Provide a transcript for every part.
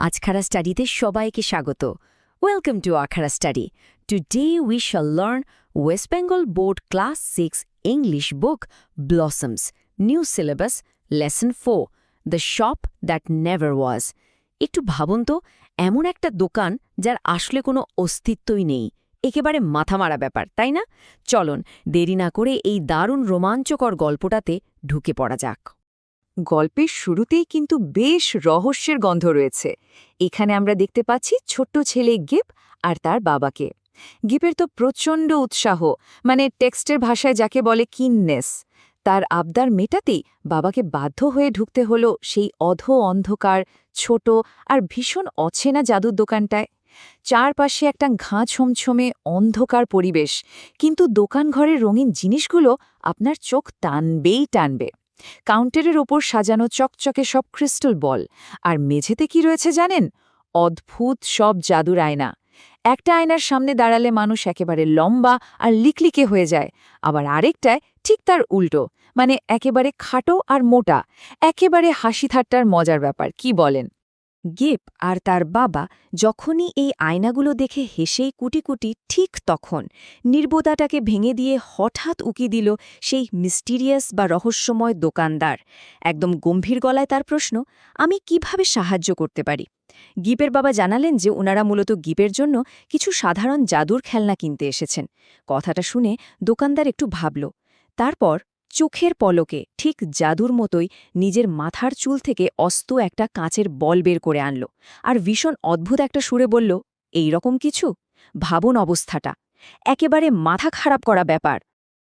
আজখারা স্টাডিতে সবাইকে স্বাগত। Welcome to আখড়া study. Today we shall learn West Bengal board class 6 English book blossoms, new syllabus, lesson 4, the shop that never was. একটু ভাবুন তো, এমন একটা দোকান যার আসলে কোনো অস্তিত্বই নেই, একেবারে মাথামারা ব্যাপার, তাই না? চলুন দেরি না করে এই দারুণ রোমাঞ্চকর গল্পটাতে ঢুকে পড়া যাক। গল্পের শুরুতেই কিন্তু বেশ রহস্যের গন্ধ রয়েছে। এখানে আমরা দেখতে পাচ্ছি ছোট্ট ছেলে গিপ আর তার বাবাকে। গিপের তো প্রচণ্ড উৎসাহ, মানে টেক্সটের ভাষায় যাকে বলে কিননেস। তার আবদার মেটাতেই বাবাকে বাধ্য হয়ে ঢুকতে হলো সেই অন্ধকার, ছোট আর ভীষণ অচেনা জাদুর দোকানটায়। চারপাশে একটা ঘাঁ ছমছমে অন্ধকার পরিবেশ, কিন্তু দোকানঘরের রঙিন জিনিসগুলো আপনার চোখ টানবে। কাউন্টারের ওপর সাজানো চকচকে সব ক্রিস্টাল বল, আর মেঝেতে কি রয়েছে জানেন? অদ্ভুত সব জাদুর আয়না। একটা আয়নার সামনে দাঁড়ালে মানুষ একেবারে লম্বা আর লিকলিকে হয়ে যায়, আবার আরেকটায় ঠিক তার উল্টো, মানে একেবারে খাটো আর মোটা। একেবারে হাসি ঠাট্টার মজার ব্যাপার, কি বলেন? গিপ আর তার বাবা যখনই এই আয়নাগুলো দেখে হেসেই কুটি ঠিক তখন নির্বোধাটাকে ভেঙে দিয়ে হঠাৎ উকি দিল সেই মিস্টিরিয়াস বা রহস্যময় দোকানদার। একদম গম্ভীর গলায় তার প্রশ্ন, আমি কিভাবে সাহায্য করতে পারি? গিপের বাবা জানালেন যে ওনারা মূলত গিপের জন্য কিছু সাধারণ জাদুর খেলনা কিনতে এসেছেন। কথাটা শুনে দোকানদার একটু ভাবল, তারপর চোখের পলকে ঠিক জাদুর মতোই নিজের মাথার চুল থেকে অস্ত একটা কাঁচের বল বের করে আনল, আর ভীষণ অদ্ভুত একটা সুরে বলল, এই রকম কিছু? ভাবুন অবস্থাটা, একেবারে মাথা খারাপ করা ব্যাপার।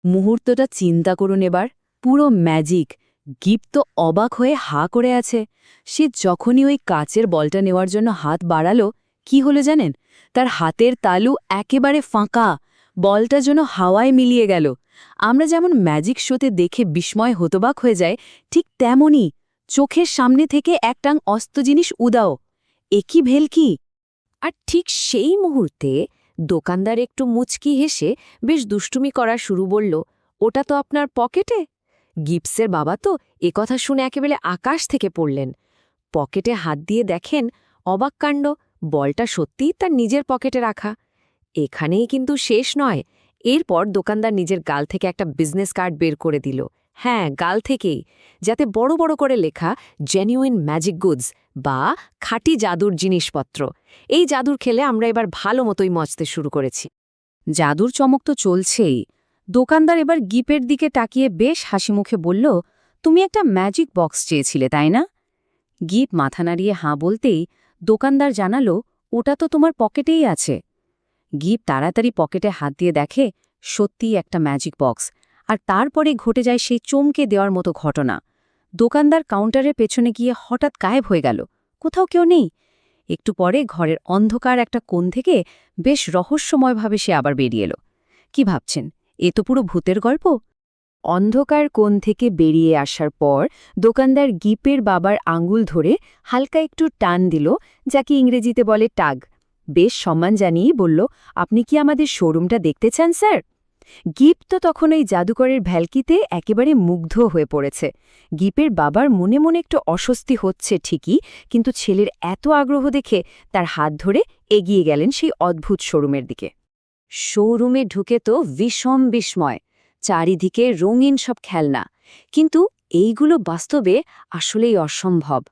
মুহূর্তটা চিন্তা করুন এবার, পুরো ম্যাজিক। গিপ তো অবাক হয়ে হা করে আছে। সে যখনই ওই কাচের বলটা নেওয়ার জন্য হাত বাড়ালো, কি হলো জানেন? তার হাতের তালু একেবারে ফাঁকা, বলটা যেন হাওয়ায় মিলিয়ে গেল। আমরা যেমন ম্যাজিক শোতে দেখে বিস্ময় হতবাক হয়ে যায়, ঠিক তেমনই চোখের সামনে থেকে একটাং অস্ত জিনিস উদাও। একই ভেলকি! আর ঠিক সেই মুহূর্তে দোকানদার একটু মুচকি হেসে বেশ দুষ্টুমি করা শুরু বলল, ওটা তো আপনার পকেটে। গিপসের বাবা তো একথা শুনে একেবারে আকাশ থেকে পড়লেন। পকেটে হাত দিয়ে দেখেন, অবাক কাণ্ড, বলটা সত্যিই তার নিজের পকেটে রাখা। এখানেই কিন্তু শেষ নয়। এরপর দোকানদার নিজের গাল থেকে একটা বিজনেস কার্ড বের করে দিল। হ্যাঁ, গাল থেকেই, যাতে বড় বড় করে লেখা জেনুইন ম্যাজিক গুডস বা খাঁটি জাদুর জিনিসপত্র। এই জাদুর খেলে আমরা এবার ভালো মতোই মজতে শুরু করেছি। জাদুর চমক তো চলছেই। দোকানদার এবার গিপের দিকে তাকিয়ে বেশ হাসিমুখে বলল, তুমি একটা ম্যাজিক বক্স চেয়েছিলে, তাই না? গিপ মাথা নাড়িয়ে হাঁ বলতেই দোকানদার জানালো, ওটা তো তোমার পকেটেই আছে। গিপ তাড়াতাড়ি পকেটে হাত দিয়ে দেখে, সত্যিই একটা ম্যাজিক বক্স। আর তারপরে ঘটে যায় সেই চমকে দেওয়ার মতো ঘটনা। দোকানদার কাউন্টারের পেছনে গিয়ে হঠাৎ গায়েব হয়ে গেল, কোথাও কেউ নেই। একটু পরে ঘরের অন্ধকার একটা কোণ থেকে বেশ রহস্যময়ভাবে সে আবার বেরিয়ে এলো। কি ভাবছেন, এ তো পুরো ভূতের গল্প? অন্ধকার কোণ থেকে বেরিয়ে আসার পর দোকানদার গিপের বাবার আঙুল ধরে হালকা একটু টান দিল, যাকে ইংরেজিতে বলে টাগ। বেশ সম্মান জানিয়েই বলল, আপনি কি আমাদের শোরুমটা দেখতে চান স্যার? গিপ তো তখন ওই জাদুকরের ভ্যালকিতে একেবারে মুগ্ধ হয়ে পড়েছে। গিপের বাবার মনে মনে একটু অস্বস্তি হচ্ছে ঠিকই, কিন্তু ছেলের এত আগ্রহ দেখে তার হাত ধরে এগিয়ে গেলেন সেই অদ্ভুত শোরুমের দিকে। শোরুমে ঢুকে তো বিষম বিস্ময়, চারিদিকে রঙিন সব খেলনা, কিন্তু এইগুলো বাস্তবে আসলেই অসম্ভব।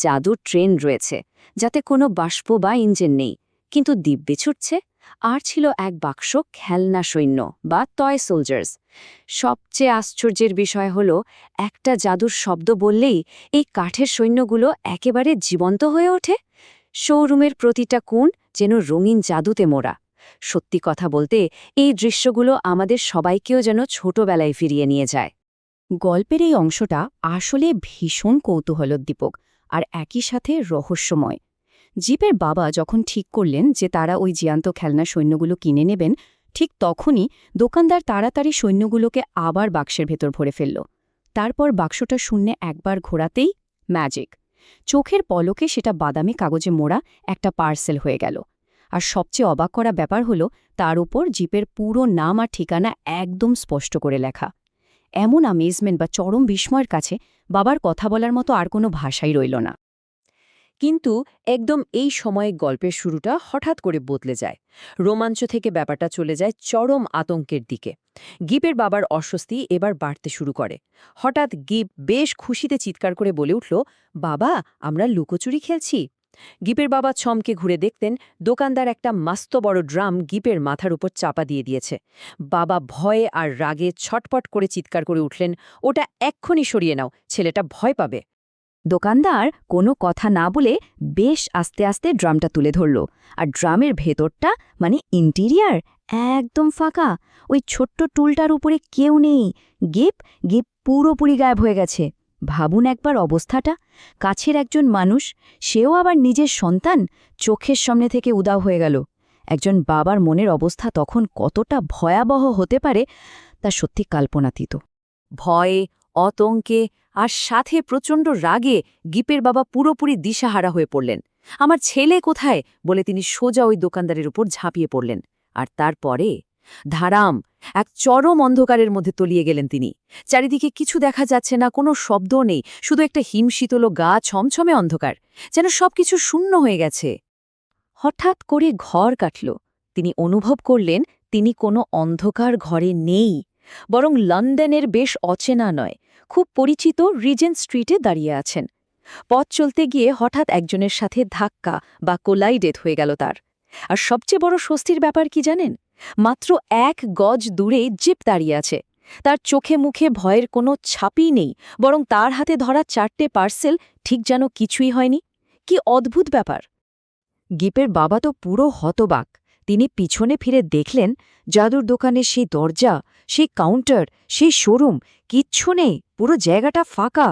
জাদুর ট্রেন রয়েছে, যাতে কোনো বাষ্প বা ইঞ্জিন নেই, কিন্তু দিব্যে ছুটছে। আর ছিল এক বাক্স খেলনা সৈন্য বা টয় সোলজার্স। সবচেয়ে আশ্চর্যের বিষয় হল, একটা জাদুর শব্দ বললেই এই কাঠের সৈন্যগুলো একেবারে জীবন্ত হয়ে ওঠে। শোরুমের প্রতিটা কোণ যেন রঙিন জাদুতে মোড়া। সত্যি কথা বলতে এই দৃশ্যগুলো আমাদের সবাইকেও যেন ছোটবেলায় ফিরিয়ে নিয়ে যায়। গল্পের এই অংশটা আসলে ভীষণ কৌতূহলোদ্দীপক আর একই সাথে রহস্যময়। জিপের বাবা যখন ঠিক করলেন যে তারা ওই জ্যান্ত খেলনা সৈন্যগুলো কিনে নেবেন, ঠিক তখনই দোকানদার তাড়াতাড়ি সৈন্যগুলোকে আবার বাক্সের ভেতর ভরে ফেলল। তারপর বাক্সটা শূন্যে একবার ঘোরাতেই ম্যাজিক, চোখের পলকে সেটা বাদামি কাগজে মোড়া একটা পার্সেল হয়ে গেল। আর সবচেয়ে অবাক করা ব্যাপার হলো, তার উপর জিপের পুরো নাম আর ঠিকানা একদম স্পষ্ট করে লেখা। এমন আমেজমেন্ট বা চরম বিস্ময়ের কাছে বাবার কথা বলার মতো আর কোনো ভাষাই রইল না। কিন্তু একদম এই সময়ে গল্পের শুরুটা হঠাৎ করে বদলে যায়। রোমাঞ্চ থেকে ব্যাপারটা চলে যায় চরম আতঙ্কের দিকে। গিপের বাবার অস্বস্তি এবার বাড়তে শুরু করে। হঠাৎ গিপ বেশ খুশিতে চিৎকার করে বলে উঠল, বাবা, আমরা লুকোচুরি খেলছি। গিপের বাবা ছমকে ঘুরে দেখতেন দোকানদার একটা মাস্ত বড় ড্রাম গিপের মাথার উপর চাপা দিয়ে দিয়েছে। বাবা ভয়ে আর রাগে ছটপট করে চিৎকার করে উঠলেন, ওটা এক্ষুনি সরিয়ে নাও, ছেলেটা ভয় পাবে। দোকানদার কোনো কথা না বলে বেশ আস্তে আস্তে ড্রামটা তুলে ধরল। আর ড্রামের ভেতরটা মানে ইন্টিরিয়ার একদম ফাঁকা। ওই ছোট্ট টুলটার উপরে কেউ নেই। গিপ গিপ পুরোপুরি গায়েব হয়ে গেছে। ভাবুন একবার অবস্থাটা। কাছের একজন মানুষ, সেও আবার নিজের সন্তান, চোখের সামনে থেকে উদাও হয়ে গেল। একজন বাবার মনের অবস্থা তখন কতটা ভয়াবহ হতে পারে তা সত্যি কল্পনাতীত। ভয়ে, আতঙ্কে আর সাথে প্রচণ্ড রাগে গিপের বাবা পুরোপুরি দিশাহারা হয়ে পড়লেন। আমার ছেলে কোথায় বলে তিনি সোজা ওই দোকানদারের উপর ঝাঁপিয়ে পড়লেন। আর তারপরে ধারাম এক চরম অন্ধকারের মধ্যে তলিয়ে গেলেন তিনি। চারিদিকে কিছু দেখা যাচ্ছে না, কোনো শব্দও নেই, শুধু একটা হিমশীতল গা ছমছমে অন্ধকার, যেন সবকিছু শূন্য হয়ে গেছে। হঠাৎ করে ঘর কাটল। তিনি অনুভব করলেন তিনি কোনো অন্ধকার ঘরে নেই, বরং লন্ডনের বেশ অচেনা নয়, খুব পরিচিত রিজেন্ট স্ট্রিটে দাঁড়িয়ে আছেন। পথ চলতে গিয়ে হঠাৎ একজনের সাথে ধাক্কা বা কোলাইডেড হয়ে গেল তার। আর সবচেয়ে বড় স্বস্তির ব্যাপার কি জানেন? মাত্র 1 গজ দূরে জিপ দাঁড়িয়ে আছে। তার চোখে মুখে ভয়ের কোনো ছাপই নেই, বরং তার হাতে ধরা 4টে পার্সেল ঠিক যেন কিছুই হয়নি। কি অদ্ভুত ব্যাপার! গিপের বাবা তো পুরো হতবাক। তিনি পিছনে ফিরে দেখলেন জাদুর দোকানের সেই দরজা, সেই কাউন্টার, সেই শোরুম, কিচ্ছু নেই, পুরো জায়গাটা ফাঁকা।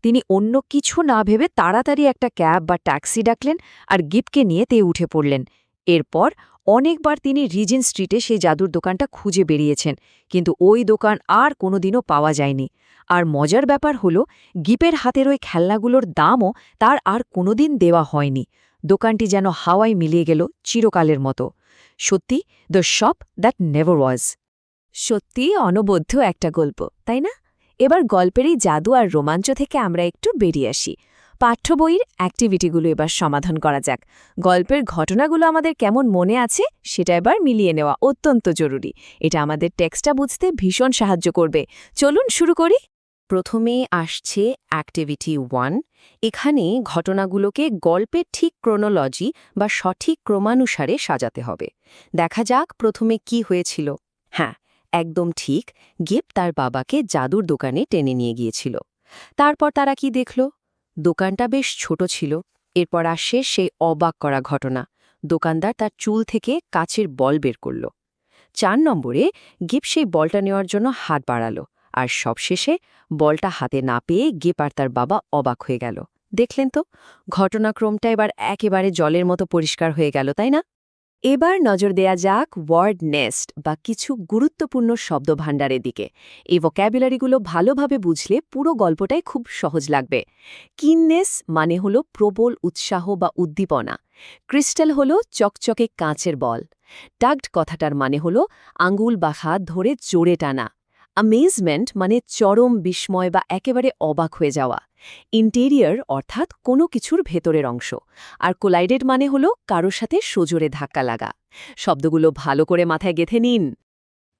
তিনি অন্য কিছু না ভেবে তাড়াতাড়ি একটা ক্যাব বা ট্যাক্সি ডাকলেন আর গিপকে নিয়ে তে উঠে পড়লেন। এরপর অনেকবার তিনি রিজেন্ট স্ট্রিটে সেই জাদুর দোকানটা খুঁজে বেরিয়েছেন, কিন্তু ওই দোকান আর কোনোদিনও পাওয়া যায়নি। আর মজার ব্যাপার হলো, গিপের হাতের ওই খেলনাগুলোর দামও তার আর কোনোদিন দেওয়া হয়নি। দোকানটি যেন হাওয়ায় মিলিয়ে গেল চিরকালের মতো। সত্যি, the shop that never was. সত্যি অনবদ্য একটা গল্প, তাই না? এবার গল্পের এই জাদু আর রোমাঞ্চ থেকে আমরা একটু বেরিয়ে আসি। পাঠ্য বইয়ের অ্যাক্টিভিটিগুলো এবার সমাধান করা যাক। গল্পের ঘটনাগুলো আমাদের কেমন মনে আছে সেটা এবার মিলিয়ে নেওয়া অত্যন্ত জরুরি। এটা আমাদের টেক্সটটা বুঝতে ভীষণ সাহায্য করবে। চলুন শুরু করি। প্রথমে আসছে অ্যাক্টিভিটি 1। এখানে ঘটনাগুলোকে গল্পের ঠিক ক্রোনোলজি বা সঠিক ক্রমানুসারে সাজাতে হবে। দেখা যাক প্রথমে কি হয়েছিল। হ্যাঁ, একদম ঠিক, গিপ তার বাবাকে জাদুর দোকানে টেনে নিয়ে গিয়েছিল। তারপর তারা কি দেখল? দোকানটা বেশ ছোট ছিল। এরপর আসে সেই অবাক করা ঘটনা। দোকানদার তার চুল থেকে কাচের বল বের করল। 4 নম্বরে গিপ সেই বলটা নেওয়ার জন্য হাত বাড়ালো। আর সবশেষে বলটা হাতে না পেয়ে গিপ আর তার বাবা অবাক হয়ে গেল। দেখলেন তো, ঘটনাক্রমটা এবার একেবারে জলের মতো পরিষ্কার হয়ে গেল, তাই না? এবার নজর দেয়া যাক ওয়ার্ড নেস্ট বা কিছু গুরুত্বপূর্ণ শব্দভাণ্ডারের দিকে। এই ভোক্যাবুলারিগুলো ভালোভাবে বুঝলে পুরো গল্পটাই খুব সহজ লাগবে। কিননেস মানে হলো প্রবল উৎসাহ বা উদ্দীপনা। ক্রিস্টাল হলো চকচকে কাঁচের বল। টাগড কথাটার মানে হলো আঙ্গুল বা হাত ধরে জোরে টানা। অ্যামেজমেন্ট মানে চরম বিস্ময় বা একেবারে অবাক হয়ে যাওয়া। ইন্টেরিয়র অর্থাৎ কোনো কিছুর ভেতরের অংশ। আর কোলাইডেড মানে হলো কারো সাথে সজোরে ধাক্কা লাগা। শব্দগুলো ভালো করে মাথায় গেঁথে নিন।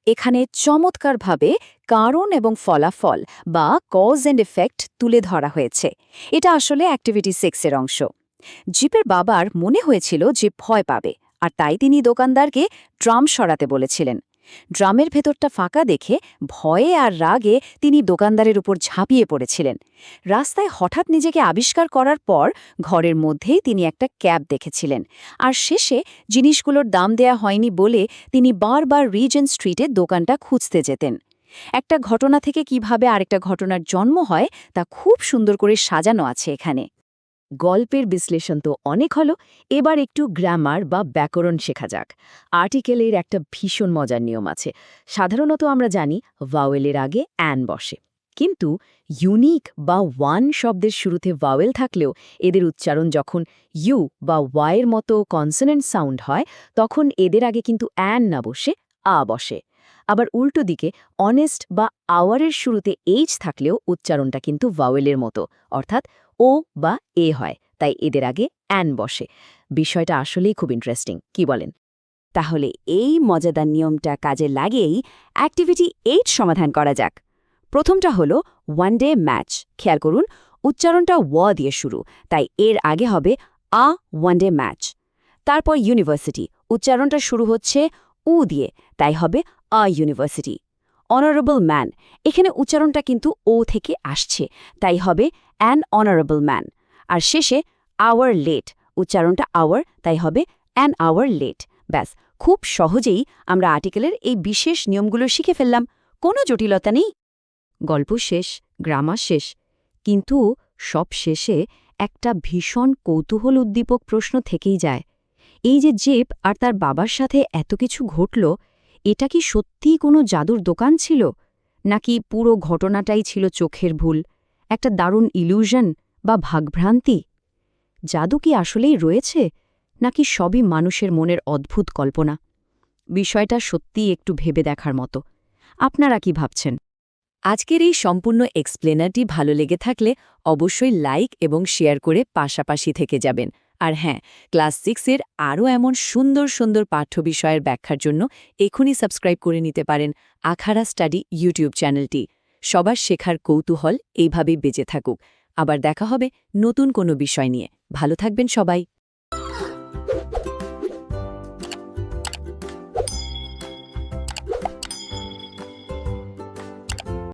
এখানে চমৎকারভাবে কারণ এবং ফলাফল বা কজ অ্যান্ড এফেক্ট তুলে ধরা হয়েছে। এটা আসলে অ্যাক্টিভিটি 6 এর অংশ। জিপের বাবার মনে হয়েছিল যে ভয় পাবে, আর তাই তিনি দোকানদারকে ড্রাম সরাতে বলেছিলেন। ড্রামের ভেতরটা ফাঁকা দেখে ভয়ে আর রাগে তিনি দোকানদারের উপর ঝাঁপিয়ে পড়েছিলেন। রাস্তায় হঠাৎ নিজেকে আবিষ্কার করার পর ঘরের মধ্যেই তিনি একটা ক্যাব দেখেছিলেন। আর শেষে জিনিসগুলোর দাম দেয়া হয়নি বলে তিনি বারবার রিজেন্ট স্ট্রিটে দোকানটা খুঁজতে যেতেন। একটা ঘটনা থেকে কিভাবে আরেকটা ঘটনার জন্ম হয় তা খুব সুন্দর করে সাজানো আছে এখানে। গল্পের বিশ্লেষণ তো অনেক হলো, এবার একটু গ্রামার বা ব্যাকরণ শেখা যাক। আর্টিকেলের একটা ভীষণ মজার নিয়ম আছে। সাধারণত আমরা জানি ভাওয়েলের আগে অ্যান বসে, কিন্তু ইউনিক বা ওয়ান শব্দের শুরুতে ভাওয়েল থাকলেও এদের উচ্চারণ যখন ইউ বা ওয়াইয়ের মতো কনসোনেন্ট সাউন্ড হয়, তখন এদের আগে কিন্তু অ্যান না বসে আ বসে। আবার উল্টো দিকে অনেস্ট বা আওয়ারের শুরুতে এইচ থাকলেও উচ্চারণটা কিন্তু ভাওয়েলের মতো, অর্থাৎ ও বা এ হয়। তাই এদের আগে অ্যান বসে। বিষয়টা আসলেই খুব ইন্টারেস্টিং, কি বলেন? তাহলে এই মজাদার নিয়মটা কাজে লাগেই অ্যাক্টিভিটি 8 সমাধান করা যাক। প্রথমটা হলো ওয়ান ডে ম্যাচ। খেয়াল করুন, উচ্চারণটা দিয়ে শুরু, তাই এর আগে হবে আ ওয়ান ডে ম্যাচ। তারপর ইউনিভার্সিটি, উচ্চারণটা শুরু হচ্ছে দিয়ে, তাই হবে আ ইউনিভার্সিটি। অনারেবল ম্যান, এখানে উচ্চারণটা কিন্তু ও থেকে আসছে, তাই হবে অ্যান অনারেবল ম্যান। আর শেষে আওয়ার লেট, উচ্চারণটা আওয়ার, তাই হবে অ্যান আওয়ার লেট। ব্যাস, খুব সহজেই আমরা আর্টিকেলের এই বিশেষ নিয়মগুলো শিখে ফেললাম, কোনো জটিলতা নেই। গল্প শেষ, গ্রামার শেষ, কিন্তু সব শেষে একটা ভীষণ কৌতূহল উদ্দীপক প্রশ্ন থেকেই যায়। এই যে জেপ আর তার বাবার সাথে এত কিছু ঘটল, এটা কি সত্যিই কোনো জাদুর দোকান ছিল, নাকি পুরো ঘটনাটাই ছিল চোখের ভুল, একটা দারুণ ইলিউশন বা ভাগভ্রান্তি? জাদু কি আসলেই রয়েছে, নাকি সবই মানুষের মনের অদ্ভুত কল্পনা? বিষয়টা সত্যিই একটু ভেবে দেখার মতো। আপনারা কি ভাবছেন? আজকের এই সম্পূর্ণ এক্সপ্লেনারটি ভালো লেগে থাকলে অবশ্যই লাইক এবং শেয়ার করে পাশাপাশি থেকে যাবেন। আর হ্যাঁ, ক্লাস 6-এর আরও এমন সুন্দর সুন্দর পাঠ্য বিষয়ের ব্যাখ্যার জন্য এখনই সাবস্ক্রাইব করে নিতে পারেন আখাড়া স্টাডি ইউটিউব চ্যানেলটি। সবার শেখার কৌতূহল এইভাবেই বেঁচে থাকুক। আবার দেখা হবে নতুন কোনো বিষয় নিয়ে। ভালো থাকবেন সবাই।